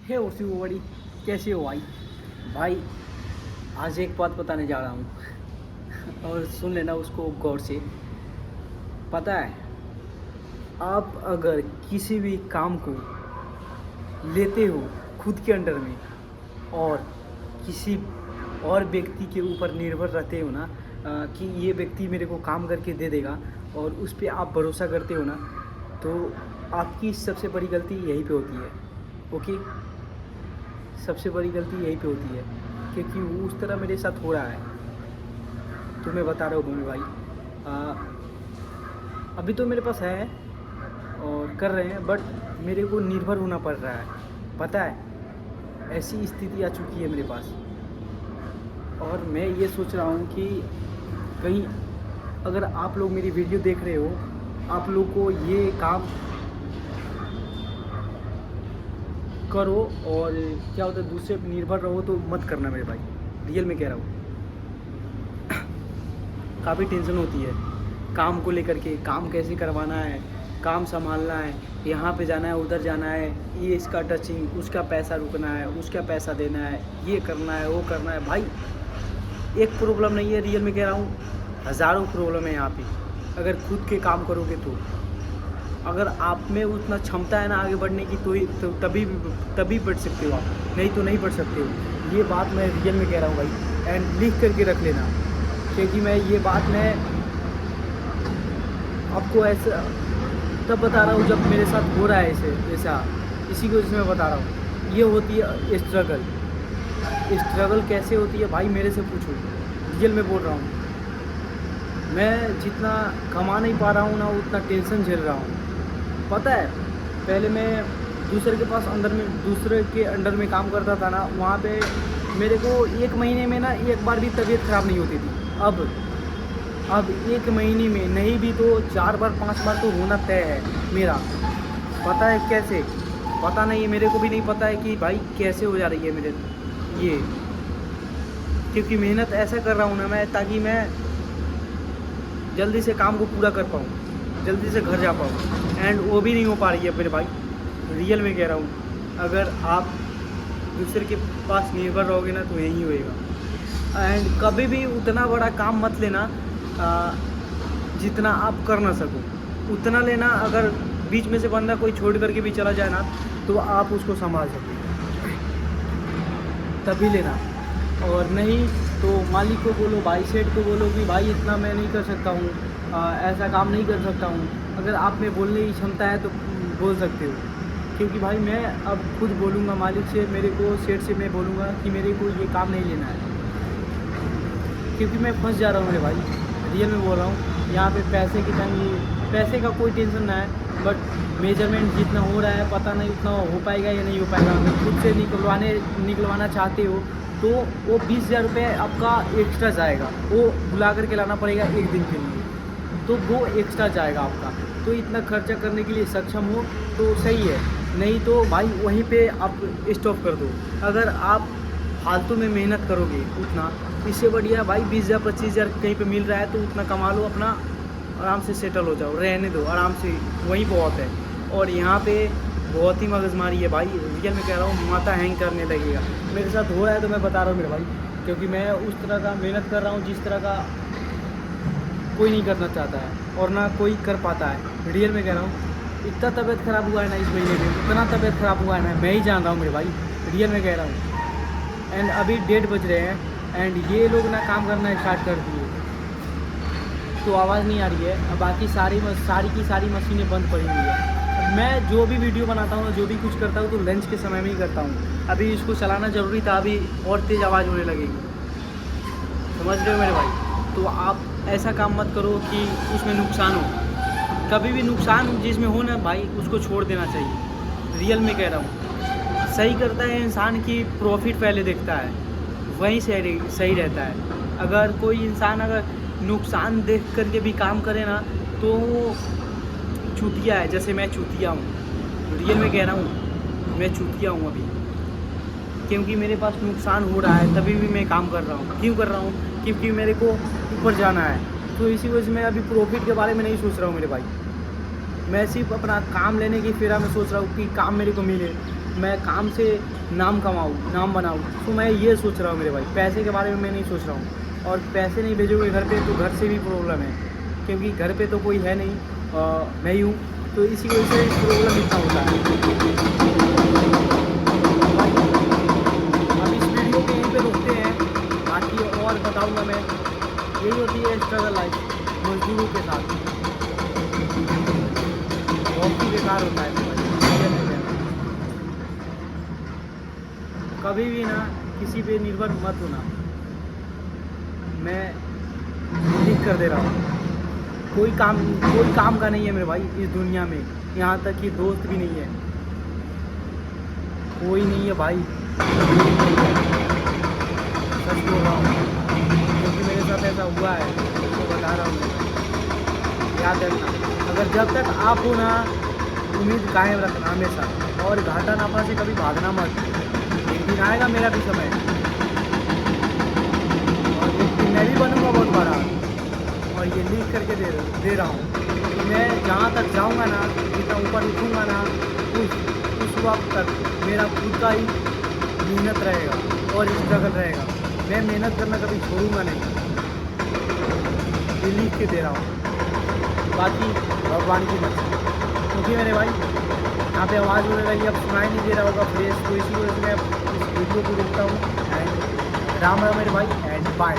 हे उसी वो बड़ी कैसे हो भाई। भाई आज एक बात बताने जा रहा हूँ और सुन लेना उसको गौर से। पता है, आप अगर किसी भी काम को लेते हो खुद के अंडर में और किसी और व्यक्ति के ऊपर निर्भर रहते हो ना, कि ये व्यक्ति मेरे को काम करके दे देगा और उस पर आप भरोसा करते हो ना, तो आपकी सबसे बड़ी गलती यहीं पे होती है। ओके, सबसे बड़ी गलती यहीं पे होती है, क्योंकि वो उस तरह मेरे साथ हो रहा है। तो मैं बता रहा हूँ भूमि भाई, अभी तो मेरे पास है और कर रहे हैं, बट मेरे को निर्भर होना पड़ रहा है। पता है, ऐसी स्थिति आ चुकी है मेरे पास और मैं ये सोच रहा हूँ कि कहीं अगर आप लोग मेरी वीडियो देख रहे हो, आप लोग को ये काम करो और क्या होता है दूसरे पर निर्भर रहो तो मत करना मेरे भाई, रियल में कह रहा हूँ। काफ़ी टेंशन होती है काम को लेकर के, काम कैसे करवाना है, काम संभालना है, यहाँ पे जाना है, उधर जाना है, ये इसका टचिंग, उसका पैसा रुकना है, उसका पैसा देना है, ये करना है, वो करना है। भाई एक प्रॉब्लम नहीं है, रियल में कह रहा हूँ, हज़ारों प्रॉब्लम है यहाँ पे। अगर खुद के काम करोगे तो, अगर आप में उतना क्षमता है ना आगे बढ़ने की, तो तभी बढ़ सकते हो आप, नहीं तो नहीं बढ़ सकते हो। ये बात मैं रियल में कह रहा हूँ भाई, एंड लिख करके रख लेना, क्योंकि मैं ये बात मैं आपको ऐसा तब बता रहा हूँ जब मेरे साथ हो रहा है ऐसा, इसी की वजह से मैं बता रहा हूँ। ये होती है स्ट्रगल। स्ट्रगल कैसे होती है भाई, मेरे से पूछो, रियल में बोल रहा हूँ। मैं जितना कमा नहीं पा रहा हूँ ना, उतना टेंशन झेल रहा हूँ। पता है, पहले मैं दूसरे के अंडर में काम करता था ना, वहाँ पे मेरे को एक महीने में ना एक बार भी तबीयत ख़राब नहीं होती थी। अब एक महीने में नहीं भी तो 4 बार 5 बार तो होना तय है मेरा। पता है कैसे? पता नहीं है, मेरे को भी नहीं पता है कि भाई कैसे हो जा रही है मेरे ये, क्योंकि मेहनत ऐसा कर रहा हूँ ना मैं, ताकि मैं जल्दी से काम को पूरा कर पाऊँ, जल्दी से घर जा पाऊँ, एंड वो भी नहीं हो पा रही है मेरे भाई, रियल में कह रहा हूँ। अगर आप दूसरे के पास निर्भर रहोगे ना तो यही होएगा। एंड कभी भी उतना बड़ा काम मत लेना, जितना आप कर ना सको उतना लेना। अगर बीच में से बंदा कोई छोड़ करके भी चला जाए ना, तो आप उसको संभाल सकते तभी लेना, और नहीं तो मालिक को बोलो, भाई सेठ को बोलो कि भाई इतना मैं नहीं कर सकता हूँ, ऐसा काम नहीं कर सकता हूँ। अगर आप में बोलने की क्षमता है तो बोल सकते हो, क्योंकि भाई मैं अब खुद बोलूँगा मालिक से, मेरे को सेठ से मैं बोलूँगा कि मेरे को ये काम नहीं लेना है, क्योंकि मैं फंस जा रहा हूँ मेरे भाई, रियल में बोल रहा हूँ। यहाँ पे पैसे की तंगी, पैसे का कोई टेंशन ना है, बट मेजरमेंट जितना हो रहा है पता नहीं उतना हो पाएगा या नहीं हो पाएगा। अगर खुद से निकलवाना चाहते हो तो वो 20,000 रुपये आपका एक्स्ट्रा जाएगा, वो बुला करके लाना पड़ेगा एक दिन के लिए, तो वो एक्स्ट्रा जाएगा आपका। तो इतना खर्चा करने के लिए सक्षम हो तो सही है, नहीं तो भाई वहीं पे आप स्टॉप कर दो। अगर आप फालतू में मेहनत करोगे उतना, इससे बढ़िया भाई 20,000 25,000 कहीं पे मिल रहा है तो उतना कमा लो, अपना आराम से सेटल हो जाओ, रहने दो आराम से, वही बहुत है। और यहाँ पे बहुत ही मगजमारी है भाई, रियल में कह रहा हूँ, माथा हैंग करने लगेगा। मेरे साथ हो रहा है तो मैं बता रहा हूँ मेरे भाई, क्योंकि मैं उस तरह का मेहनत कर रहा हूँ जिस तरह का कोई नहीं करना चाहता है और ना कोई कर पाता है। रियल में कह रहा हूँ, इतना तबीयत ख़राब हुआ है ना इस महीने में, इतना तबीयत ख़राब हुआ है ना, मैं ही जान रहा हूँ मेरे भाई, रियल में कह रहा हूँ। एंड अभी 1:30 बज रहे हैं एंड ये लोग ना काम करना स्टार्ट कर दिए, तो आवाज़ नहीं आ रही है। अब बाकी सारी की सारी मशीनें बंद पड़ी हुई है। मैं जो भी वीडियो बनाता हूँ, जो भी कुछ करता हूँ, तो लंच के समय में ही करता हूँ। अभी इसको चलाना ज़रूरी था, अभी और तेज़ आवाज़ होने लगेगी, समझ रहे हो मेरे भाई? तो आप ऐसा काम मत करो कि उसमें नुकसान हो। कभी भी नुकसान जिसमें हो ना भाई, उसको छोड़ देना चाहिए, रियल में कह रहा हूँ। सही करता है इंसान की प्रॉफिट पहले देखता है, वहीं सही रहता है। अगर कोई इंसान अगर नुकसान देख करके भी काम करे ना, तो चूतिया है। जैसे मैं चूतिया हूँ, रियल में कह रहा हूँ, मैं चूतिया हूँ अभी, क्योंकि मेरे पास नुकसान हो रहा है तभी भी मैं काम कर रहा हूँ। क्यों कर रहा हूँ? क्योंकि मेरे को ऊपर जाना है, तो इसी वजह से मैं अभी प्रॉफिट के बारे में नहीं सोच रहा हूँ मेरे भाई। मैं सिर्फ अपना काम लेने की फिर मैं सोच रहा हूँ कि काम मेरे को मिले, मैं काम से नाम कमाऊँ, नाम बनाऊँ। तो मैं ये सोच रहा हूँ मेरे भाई, पैसे के बारे में मैं नहीं सोच रहा हूँ। और पैसे नहीं भेजोगे घर पे तो घर से भी प्रॉब्लम है, क्योंकि घर पे तो कोई है नहीं, मैं ही हूँ। तो इसी वजह से प्रॉब्लम इतना होता है। अब इस वीडियो को यहीं पे रोकते हैं, बाकी और बताऊँगा मैं। यही होती है स्ट्रगल लाइफ मज़दूरों के साथ। बहुत ही बेकार होता है भाई। कभी भी ना किसी पे निर्भर मत होना। मैं लिख कर दे रहा हूँ, कोई काम का नहीं है मेरे भाई इस दुनिया में। यहाँ तक कि दोस्त भी नहीं है, कोई नहीं है भाई, सच बोल रहा हूँ, क्योंकि मेरे साथ ऐसा हुआ है तो बता रहा हूँ। याद रखना, अगर जब तक आप हो ना, उम्मीद कायम रखना हमेशा, और घाटा नाफा से कभी भागना मत। एक दिन आएगा मेरा भी समय, और एक दिन मैं भी बनूँगा बहुत बड़ा। और ये लिख करके दे रहा हूँ कि मैं जहाँ तक जाऊँगा ना, जितना ऊपर उठूँगा ना, उस वक्त तक मेरा खुद का ही मेहनत रहेगा और स्ट्रगल रहेगा। मैं मेहनत करना कभी छोड़ूंगा नहीं। ये लिख के दे रहा हूँ, बाकी भगवान की मर्जी। क्योंकि मेरे भाई यहाँ पे आवाज़ होने लगी, अब सुनाई नहीं दे रहा होगा फ्रेश, तो इसी वजह से मैं इस वीडियो को देखता हूँ। एंड राम राम मेरे भाई, एंड बाय।